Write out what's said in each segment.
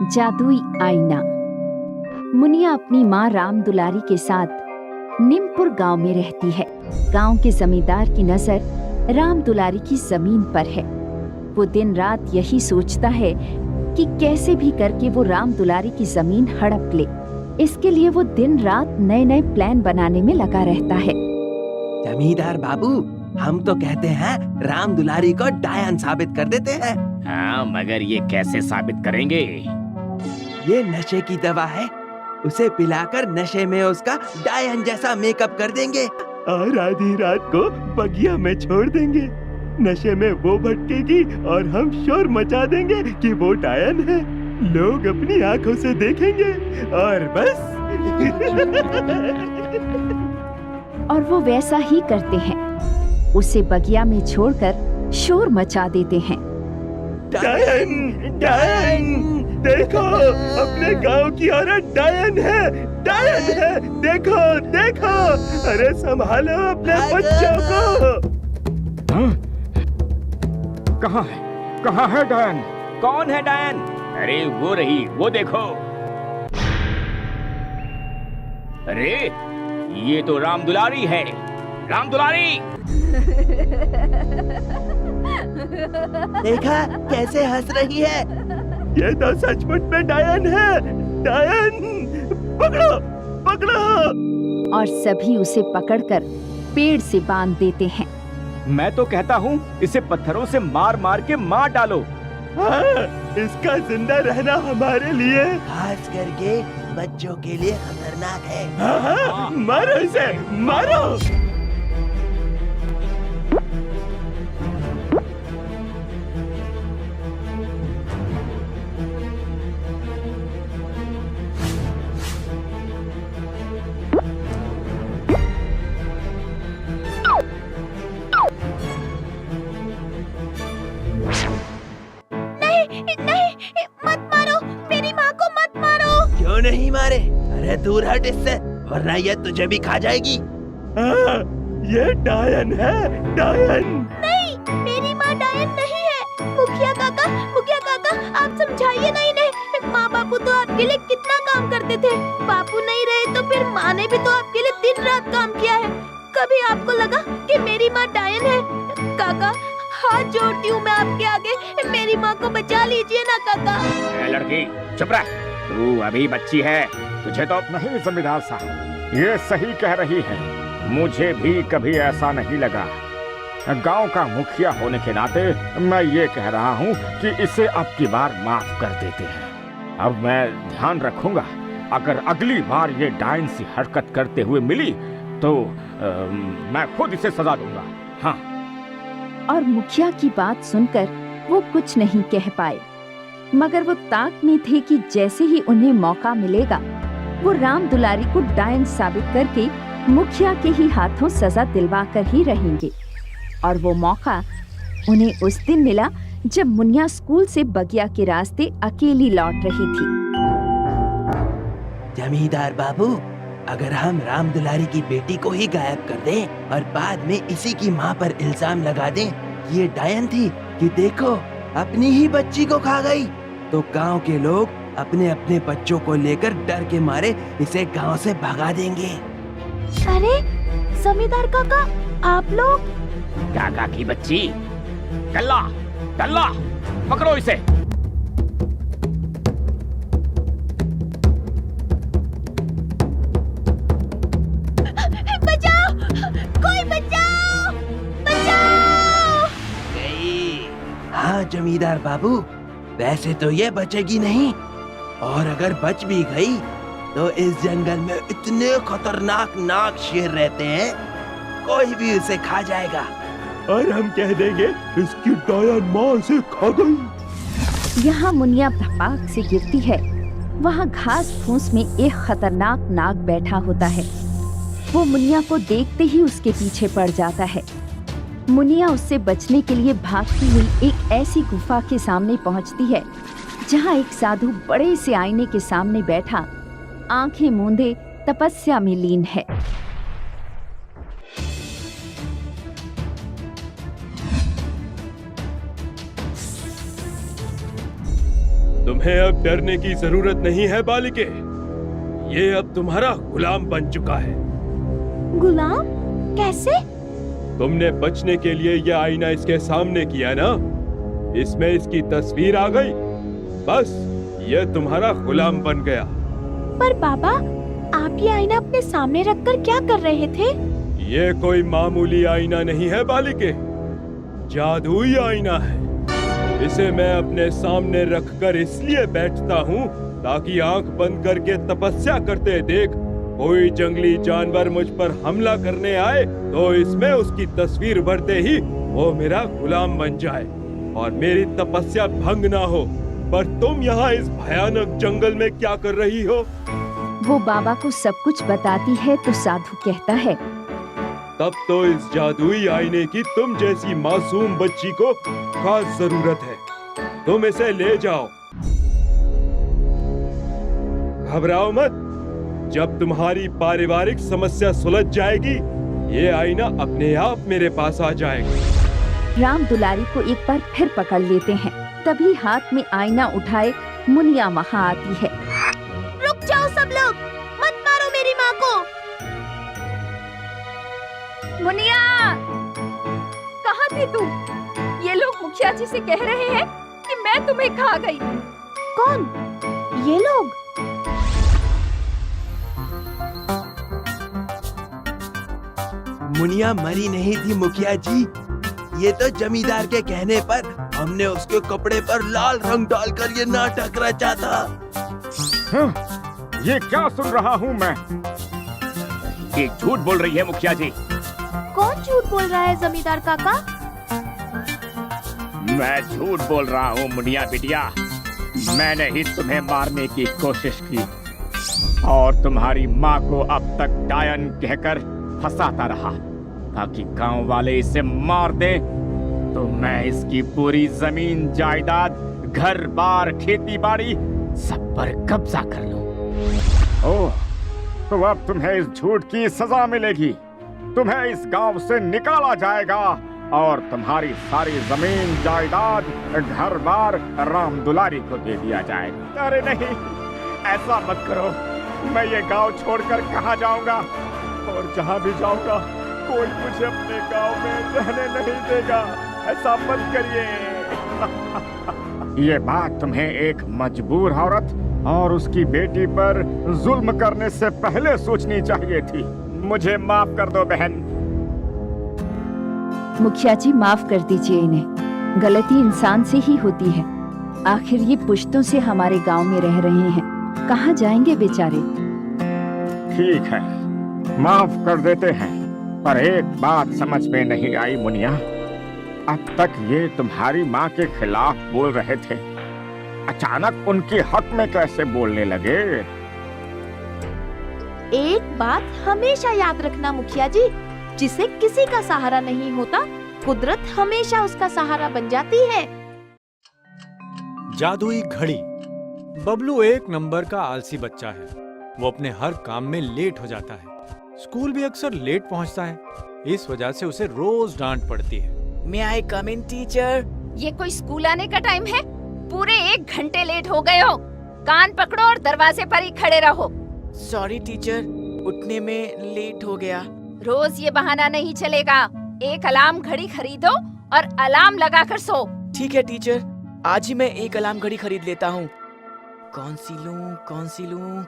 जादुई आईना। मुनिया अपनी माँ राम दुलारी के साथ निमपुर गांव में रहती है। गांव के जमींदार की नजर राम दुलारी की जमीन पर है। वो दिन रात यही सोचता है कि कैसे भी करके वो राम दुलारी की जमीन हड़प ले। इसके लिए वो दिन रात नए नए प्लान बनाने में लगा रहता है। जमींदार बाबू, हम तो कहते हैं राम दुलारी को डायन साबित कर देते हैं। हाँ, मगर ये कैसे साबित करेंगे? ये नशे की दवा है, उसे पिलाकर नशे में उसका डायन जैसा मेकअप कर देंगे और आधी रात को बगिया में छोड़ देंगे। नशे में वो भटकेगी और हम शोर मचा देंगे कि वो डायन है। लोग अपनी आंखों से देखेंगे और बस। और वो वैसा ही करते हैं। उसे बगिया में छोड़कर शोर मचा देते हैं। डायन, डायन, देखो अपने गांव की औरत डायन है, डायन है, देखो देखो, अरे संभालो अपने बच्चों को। हाँ? कहाँ है डायन? कौन है डायन? अरे वो रही, वो देखो। अरे ये तो राम दुलारी है। राम दुलारी! देखा कैसे हंस रही है। ये तो सचमुच में डायन है। डायन, पकड़ो पकड़ो। और सभी उसे पकड़कर पेड़ से बांध देते हैं। मैं तो कहता हूँ इसे पत्थरों से मार मार के मार डालो। हाँ, इसका जिंदा रहना हमारे लिए, खास करके बच्चों के लिए खतरनाक है। हाँ, मारो इसे, मारो। नहीं, मत मारो, मेरी माँ को मत मारो। क्यों नहीं मारे? अरे दूर हट इससे, वरना ये तुझे भी खा जाएगी। ये डायन है, डायन। नहीं, मेरी माँ डायन नहीं है। मुखिया काका, आप समझाइए ना इन्हें। माँ बापू तो आपके लिए कितना काम करते थे। बापू नहीं रहे तो फिर माँ ने भी तो आपके लिए दिन रात काम किया है। कभी आपको लगा कि मेरी माँ डायन है? काका, हाथ जोड़ती हूँ मैं आपके आगे, मेरी माँ को बचा लीजिए ना काका। लड़की चुप रह, तू अभी बच्ची है, तुझे तो नहीं जमींदार साहब, ये सही कह रही है। मुझे भी कभी ऐसा नहीं लगा। गांव का मुखिया होने के नाते मैं ये कह रहा हूँ कि इसे अब की बार माफ कर देते हैं। अब मैं ध्यान रखूंगा, अगर अगली बार ये डायन सी हरकत करते हुए मिली तो मैं खुद इसे सजा दूंगा। हाँ। और मुखिया की बात सुनकर वो कुछ नहीं कह पाए, मगर वो ताक में थे कि जैसे ही उन्हें मौका मिलेगा वो राम दुलारी को डायन साबित करके मुखिया के ही हाथों सजा दिलवा कर ही रहेंगे। और वो मौका उन्हें उस दिन मिला जब मुनिया स्कूल से बगिया के रास्ते अकेली लौट रही थी। जमींदार बाबू, अगर हम राम दुलारी की बेटी को ही गायब कर दें और बाद में इसी की माँ पर इल्जाम लगा दें कि ये डायन थी, कि देखो अपनी ही बच्ची को खा गई, तो गांव के लोग अपने अपने बच्चों को लेकर डर के मारे इसे गांव से भगा देंगे। अरे जमींदार काका, आप लोग? काका की बच्ची, कल्ला कल्ला, पकड़ो इसे। बचाओ, कोई बचाओ, बचाओ। गई। हाँ जमींदार बाबू, वैसे तो ये बचेगी नहीं, और अगर बच भी गई तो इस जंगल में इतने खतरनाक नाग शेर रहते हैं, कोई भी उसे खा जाएगा और हम कह देंगे इसकी डायन माँ से खा गई। यहाँ मुनिया धपाक से गिरती है। वहाँ घास फूस में एक खतरनाक नाग बैठा होता है। वो मुनिया को देखते ही उसके पीछे पड़ जाता है। मुनिया उससे बचने के लिए भागती हुई एक ऐसी गुफा के सामने पहुँचती है जहाँ एक साधु बड़े से आईने के सामने बैठा आंखें मूंदे तपस्या में लीन है। तुम्हें अब डरने की जरूरत नहीं है बालिके। ये अब तुम्हारा गुलाम बन चुका है। गुलाम? कैसे? तुमने बचने के लिए यह आईना इसके सामने किया ना, इसमें इसकी तस्वीर आ गई, बस ये तुम्हारा गुलाम बन गया। पर बाबा, आप ये आईना अपने सामने रखकर क्या कर रहे थे? ये कोई मामूली आईना नहीं है बालिके, जादुई आईना है। इसे मैं अपने सामने रखकर इसलिए बैठता हूँ ताकि आंख बंद करके तपस्या करते देख कोई जंगली जानवर मुझ पर हमला करने आए तो इसमें उसकी तस्वीर भरते ही वो मेरा गुलाम बन जाए और मेरी तपस्या भंग ना हो। पर तुम यहाँ इस भयानक जंगल में क्या कर रही हो? वो बाबा को सब कुछ बताती है तो साधु कहता है, तब तो इस जादुई आईने की तुम जैसी मासूम बच्ची को खास जरूरत है। तुम इसे ले जाओ, घबराओ मत। जब तुम्हारी पारिवारिक समस्या सुलझ जाएगी, ये आईना अपने आप मेरे पास आ जाएगा। राम दुलारी को एक बार फिर पकड़ लेते हैं। तभी हाथ में आईना उठाए मुनिया वहाँ आती है। रुक जाओ सब लोग, मत मारो मेरी माँ को। मुनिया, कहाँ थी तू? ये लोग मुखिया जी से कह रहे हैं कि मैं तुम्हें खा गई। कौन? ये लोग? मुनिया मरी नहीं थी मुखिया जी, ये तो जमींदार के कहने पर हमने उसके कपड़े पर लाल रंग डालकर ये नाटक रचा था। ये क्या सुन रहा हूँ मैं? ये झूठ बोल रही है मुखिया जी। कौन झूठ बोल रहा है जमींदार काका? मैं झूठ बोल रहा हूँ मुनिया बिटिया। मैंने ही तुम्हें मारने की कोशिश की और तुम्हारी माँ को अब तक डायन कहकर फंसाता रहा ताकि गांव वाले इसे मार दे तो मैं इसकी पूरी जमीन जायदाद, घर बार, खेती बाड़ी सब पर कब्जा कर लूं। ओह, तो अब तुम्हें इस झूठ की सजा मिलेगी। तुम्हें इस गांव से निकाला जाएगा और तुम्हारी सारी जमीन, जायदाद, घर बार राम दुलारी को दे दिया जाएगा। अरे नहीं, ऐसा मत करो। मैं ये गांव छोड़कर कहाँ जाऊंगा? और जहाँ भी जाऊंगा कोई मुझे अपने गांव में रहने नहीं देगा। ऐसा मत करिए। ये बात तुम्हें एक मजबूर औरत और उसकी बेटी पर जुल्म करने से पहले सोचनी चाहिए थी। मुझे माफ कर दो बहन। मुखिया जी, माफ कर दीजिए इन्हें। गलती इंसान से ही होती है। आखिर ये पुश्तों से हमारे गांव में रह रहे हैं, कहाँ जाएंगे बेचारे। ठीक है, माफ कर देते हैं, पर एक बात समझ में नहीं आई मुनिया। अब तक ये तुम्हारी माँ के खिलाफ बोल रहे थे, अचानक उनके हक में कैसे बोलने लगे? एक बात हमेशा याद रखना मुखिया जी, जिसे किसी का सहारा नहीं होता, कुदरत हमेशा उसका सहारा बन जाती है। जादुई घड़ी। बबलू एक नंबर का आलसी बच्चा है। वो अपने हर काम में लेट हो जाता है। स्कूल भी अक्सर लेट पहुंचता है। इस वजह से उसे रोज डांट पड़ती है। May I come in, teacher? ये कोई स्कूल आने का टाइम है? पूरे 1 घंटे लेट हो गए हो। कान पकड़ो और दरवाजे पर ही खड़े रहो। Sorry, teacher. उठने में लेट हो गया। रोज ये बहाना नहीं चलेगा। एक अलार्म घड़ी खरीदो और अलार्म लगाकर सो। ठीक है टीचर, आज ही मैं एक अलार्म घड़ी खरीद लेता हूँ। कौन सी लूँ?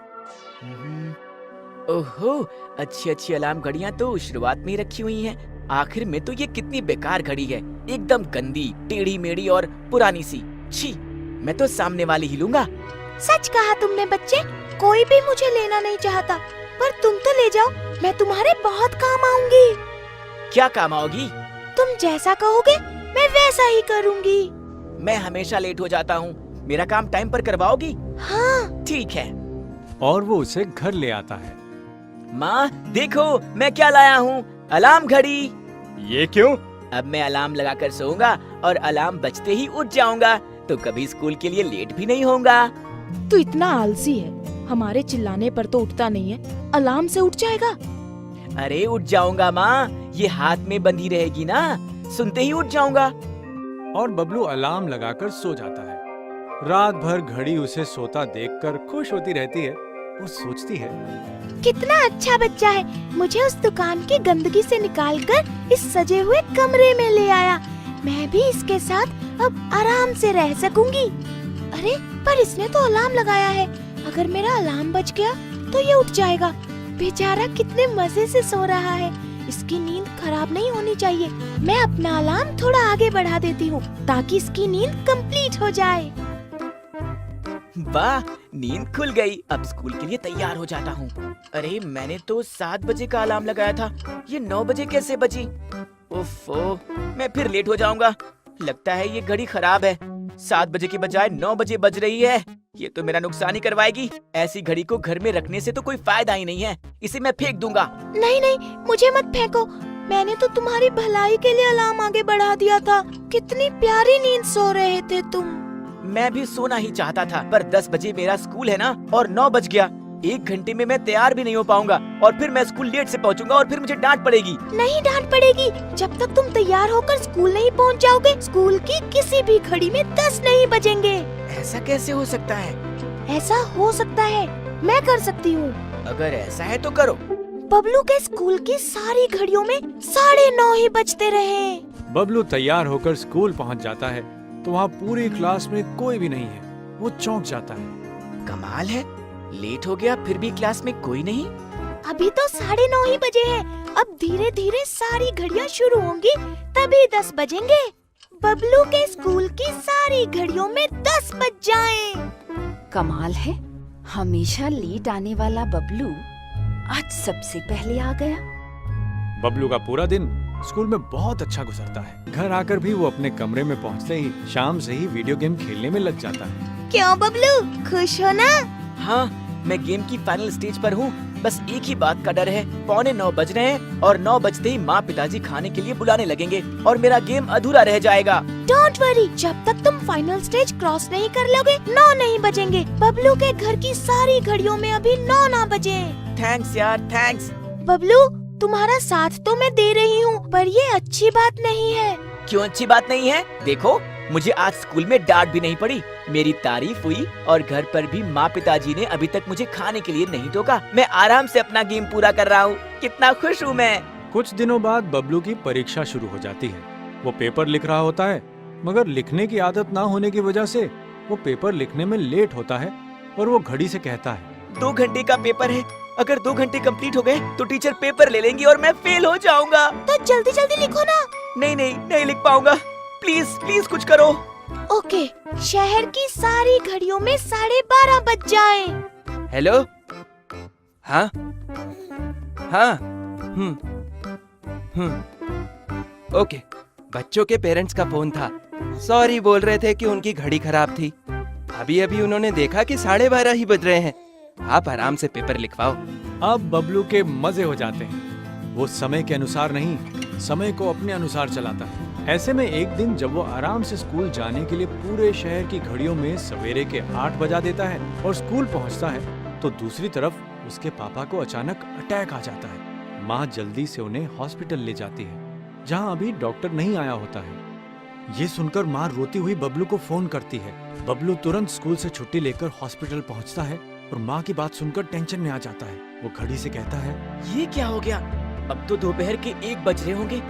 ओहो, अच्छी अलार्म घड़ियाँ तो शुरुआत में ही रखी हुई हैं। आखिर में तो ये कितनी बेकार घड़ी है, एकदम गंदी, टेढ़ी मेढ़ी और पुरानी सी। छी, मैं तो सामने वाली ही लूंगा। सच कहा तुमने बच्चे, कोई भी मुझे लेना नहीं चाहता, पर तुम तो ले जाओ, मैं तुम्हारे बहुत काम आऊंगी। क्या काम आओगी? तुम जैसा कहोगे मैं वैसा ही करूंगी। मैं हमेशा लेट हो जाता हूँ, मेरा काम टाइम पर करवाओगी? हाँ। ठीक है। और वो उसे घर ले आता है। माँ देखो मैं क्या लाया हूँ, अलार्म घड़ी। ये क्यों? अब मैं अलार्म लगाकर सोऊंगा और अलार्म बजते ही उठ जाऊंगा, तो कभी स्कूल के लिए लेट भी नहीं होऊंगा। तू इतना आलसी है, हमारे चिल्लाने पर तो उठता नहीं है, अलार्म से उठ जाएगा। अरे उठ जाऊंगा माँ, ये हाथ में बंधी रहेगी ना, सुनते ही उठ जाऊंगा। और बबलू अलार्म लगाकर सो जाता है। रात भर घड़ी उसे सोता देखकर खुश होती रहती है। वो सोचती है, कितना अच्छा बच्चा है, मुझे उस दुकान की गंदगी से निकालकर इस सजे हुए कमरे में ले आया। मैं भी इसके साथ अब आराम से रह सकूंगी। अरे पर इसने तो अलार्म लगाया है, अगर मेरा अलार्म बज गया तो ये उठ जाएगा। बेचारा कितने मजे से सो रहा है, इसकी नींद खराब नहीं होनी चाहिए। मैं अपना अलार्म थोड़ा आगे बढ़ा देती हूँ ताकि इसकी नींद कंप्लीट हो जाए। वाह, नींद खुल गई। अब स्कूल के लिए तैयार हो जाता हूँ। अरे मैंने तो 7 बजे का अलार्म लगाया था, ये 9 बजे कैसे बजी? उफ़ो, मैं फिर लेट हो जाऊंगा। लगता है ये घड़ी खराब है, 7 बजे की बजाय 9 बजे बज रही है। ये तो मेरा नुकसान ही करवाएगी। ऐसी घड़ी को घर में रखने से तो कोई फायदा ही नहीं है, इसे मैं फेंक दूंगा। नहीं नहीं, मुझे मत फेंको, मैंने तो तुम्हारी भलाई के लिए अलार्म आगे बढ़ा दिया था। कितनी प्यारी नींद सो रहे थे तुम। मैं भी सोना ही चाहता था, पर 10 बजे मेरा स्कूल है ना, और 9 बज गया। 1 घंटे में मैं तैयार भी नहीं हो पाऊंगा, और फिर मैं स्कूल लेट से पहुंचूंगा और फिर मुझे डांट पड़ेगी। नहीं डांट पड़ेगी, जब तक तुम तैयार होकर स्कूल नहीं पहुंच जाओगे, स्कूल की किसी भी घड़ी में 10 नहीं बजेंगे। ऐसा कैसे हो सकता है? ऐसा हो सकता है, मैं कर सकती हूँ। अगर ऐसा है तो करो। बबलू के स्कूल की सारी घड़ियों में 9:30 ही बजते रहे। बबलू तैयार होकर स्कूल पहुंच जाता है तो वहाँ पूरी क्लास में कोई भी नहीं है। वो चौंक जाता है। कमाल है, लेट हो गया फिर भी क्लास में कोई नहीं। अभी तो 9:30 ही बजे हैं, अब धीरे धीरे सारी घड़ियाँ शुरू होंगी, तभी 10 बजेंगे। बबलू के स्कूल की सारी घड़ियों में 10 बज जाएं। कमाल है, हमेशा लेट आने वाला बबलू आज सबसे पहले आ गया। बबलू का पूरा दिन स्कूल में बहुत अच्छा गुजरता है। घर आकर भी वो अपने कमरे में पहुंचते ही शाम से ही वीडियो गेम खेलने में लग जाता है। क्यों बबलू, खुश हो ना? हाँ, मैं गेम की फाइनल स्टेज पर हूँ। बस एक ही बात का डर है, 8:45 बज रहे हैं और 9 बजते ही माँ पिताजी खाने के लिए बुलाने लगेंगे और मेरा गेम अधूरा रह जाएगा। डोंट वरी, जब तक तुम फाइनल स्टेज क्रॉस नहीं कर लोगे 9 नहीं बजेंगे। बबलू के घर की सारी घड़ियों में अभी 9 ना बजे। थैंक्स यार, थैंक्स। बबलू, तुम्हारा साथ तो मैं दे रही हूँ, पर ये अच्छी बात नहीं है। क्यों अच्छी बात नहीं है? देखो, मुझे आज स्कूल में डांट भी नहीं पड़ी, मेरी तारीफ हुई और घर पर भी माँ पिताजी ने अभी तक मुझे खाने के लिए नहीं टोका। मैं आराम से अपना गेम पूरा कर रहा हूँ। कितना खुश हूँ मैं। कुछ दिनों बाद बबलू की परीक्षा शुरू हो जाती है। वो पेपर लिख रहा होता है, मगर लिखने की आदत ना होने की वजह से वो पेपर लिखने में लेट होता है और वो घड़ी से कहता है, 2 घंटे का पेपर है, अगर 2 घंटे कंप्लीट हो गए तो टीचर पेपर ले लेंगी और मैं फेल हो जाऊंगा। तो जल्दी जल्दी लिखो ना। नहीं लिख पाऊंगा। प्लीज प्लीज कुछ करो। ओके, शहर की सारी घड़ियों में 12:30 बज जाए। हेलो, हाँ हाँ, ओके। बच्चों के पेरेंट्स का फोन था, सॉरी बोल रहे थे कि उनकी घड़ी खराब थी। अभी अभी उन्होंने देखा कि 12:30 ही बज रहे हैं। आप आराम से पेपर लिखवाओ। अब बबलू के मजे हो जाते हैं। वो समय के अनुसार नहीं, समय को अपने अनुसार चलाता है। ऐसे में एक दिन जब वो आराम से स्कूल जाने के लिए पूरे शहर की घड़ियों में सवेरे के 8 बजा देता है और स्कूल पहुंचता है, तो दूसरी तरफ उसके पापा को अचानक अटैक आ जाता है। माँ जल्दी से उन्हें हॉस्पिटल ले जाती है, जहाँ अभी डॉक्टर नहीं आया होता है। ये सुनकर माँ रोती हुई बबलू को फोन करती है। बबलू तुरंत स्कूल से छुट्टी लेकर हॉस्पिटल पहुँचता है और माँ की बात सुनकर टेंशन में आ जाता है। वो घड़ी से कहता है, ये क्या हो गया? अब तो दोपहर के 1 बज रहे होंगे,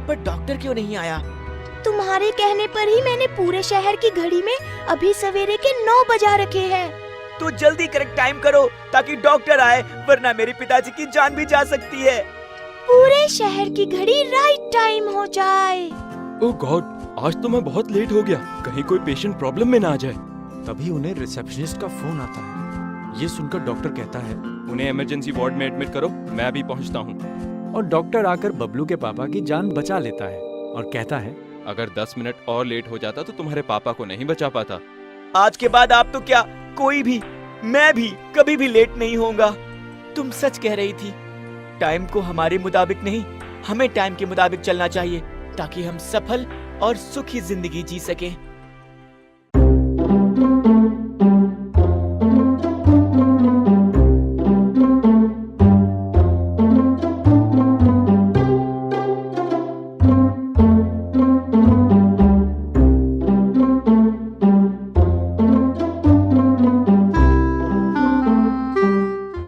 पर डॉक्टर क्यों नहीं आया? तुम्हारे कहने पर ही मैंने पूरे शहर की घड़ी में अभी सवेरे के 9 बजा रखे हैं। तो जल्दी करेक्ट टाइम करो ताकि डॉक्टर आए, वरना मेरे पिताजी की जान भी जा सकती है। पूरे शहर की घड़ी राइट टाइम हो जाए। ओह गॉड, आज तो मैं बहुत लेट हो गया, कहीं कोई पेशेंट प्रॉब्लम में ना आ जाए। तभी उन्हें रिसेप्शनिस्ट का फोन आता है। ये सुनकर डॉक्टर कहता है, उन्हें इमरजेंसी वार्ड में एडमिट करो, मैं अभी पहुंचता हूं। और डॉक्टर आकर बबलू के पापा की जान बचा लेता है और कहता है, अगर 10 मिनट और लेट हो जाता तो तुम्हारे पापा को नहीं बचा पाता। आज के बाद आप तो क्या, कोई भी, मैं भी कभी भी लेट नहीं होऊंगा। तुम सच कह रही थी। टाइम को हमारे मुताबिक नहीं, हमें टाइम के मुताबिक चलना चाहिए ताकि हम सफल और सुखी जिंदगी जी सकें।